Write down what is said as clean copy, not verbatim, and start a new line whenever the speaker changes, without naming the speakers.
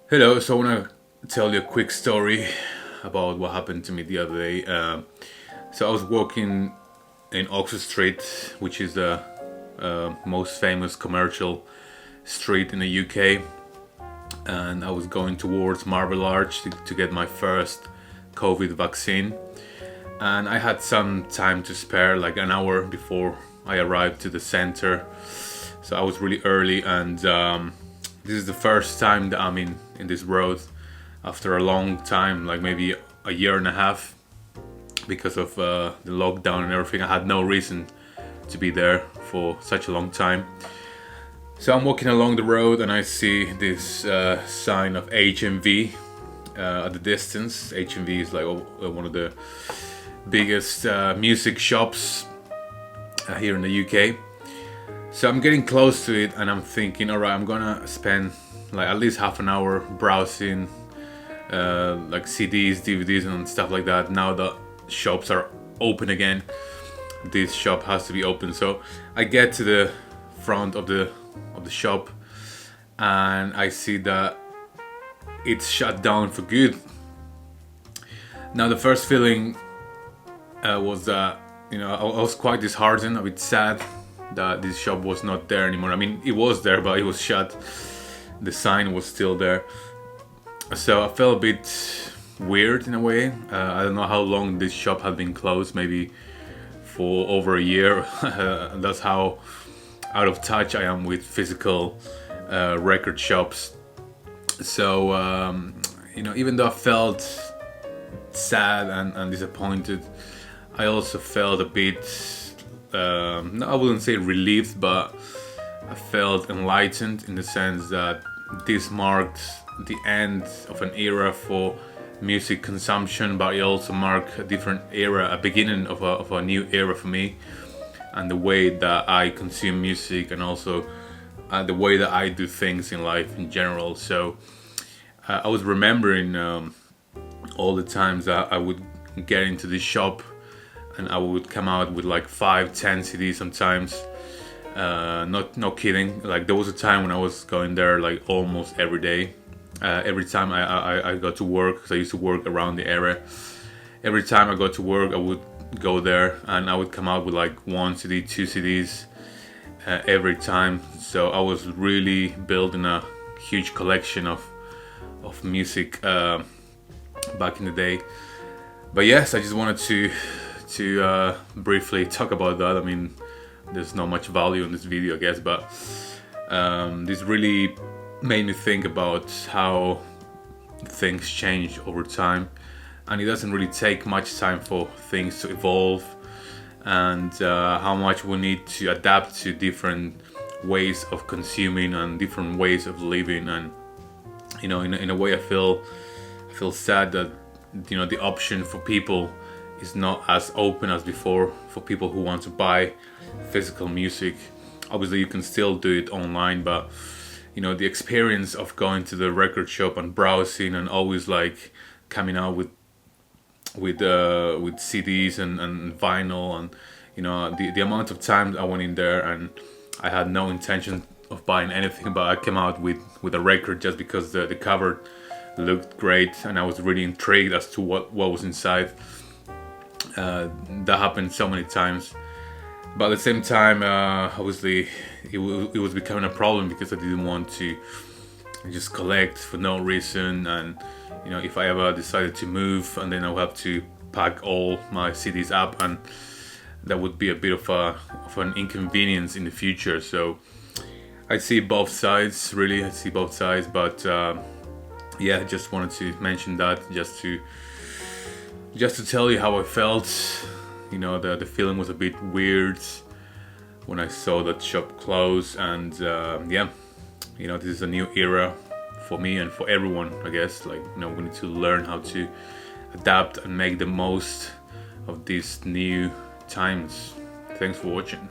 Hello, so I want to tell you a quick story about what happened to me the other day. So I was walking in Oxford Street, which is the most famous commercial street in the UK, and I was going towards Marble Arch to get my first COVID vaccine. And I had some time to spare, like an hour before I arrived to the center. So I was really early, and this is the first time that I'm in this road after a long time, like maybe a year and a half, because of the lockdown and everything. I had no reason to be there for such a long time. So I'm walking along the road and I see this sign of HMV at the distance. HMV is like one of the biggest music shops here in the UK. So I'm getting close to it and I'm thinking, alright, I'm gonna spend like at least half an hour browsing like CDs, DVDs and stuff like that. Now that shops are open again, this shop has to be open. So I get to the front of the shop and I see that it's shut down for good. Now the first feeling was that, I was quite disheartened, a bit sad that this shop was not there anymore. I mean, it was there, but it was shut. The sign was still there. So I felt a bit weird in a way. I don't know how long this shop had been closed, maybe for over a year. That's how out of touch I am with physical record shops. So, even though I felt sad and disappointed, I also felt a bit, I wouldn't say relieved, but I felt enlightened in the sense that this marked the end of an era for music consumption, but it also marked a different era, a beginning of a new era for me, and the way that I consume music, and also the way that I do things in life in general. So I was remembering all the times that I would get into this shop and I would come out with like 5-10 CDs sometimes. Not kidding. Like there was a time when I was going there like almost every day. Every time I got to work, because I used to work around the area. Every time I got to work, I would go there and I would come out with like 1 CD, 2 CDs every time. So I was really building a huge collection of music back in the day. But yes, I just wanted to briefly talk about that. I mean, there's not much value in this video, I guess, but this really made me think about how things change over time, and it doesn't really take much time for things to evolve, and how much we need to adapt to different ways of consuming and different ways of living. And in a way, I feel sad that the option for people is not as open as before for people who want to buy physical music. Obviously you can still do it online, but the experience of going to the record shop and browsing and always like coming out with CDs and vinyl, and the amount of times I went in there and I had no intention of buying anything, but I came out with a record just because the cover looked great and I was really intrigued as to what was inside. That happened so many times, but at the same time, obviously it was becoming a problem because I didn't want to just collect for no reason. And if I ever decided to move, and then I would have to pack all my CDs up, and that would be a bit of an inconvenience in the future. So I see both sides, really. I see both sides, but yeah, just wanted to mention that just to tell you how I felt. The feeling was a bit weird when I saw that shop close, and this is a new era for me and for everyone, I guess. Like, we need to learn how to adapt and make the most of these new times. Thanks for watching.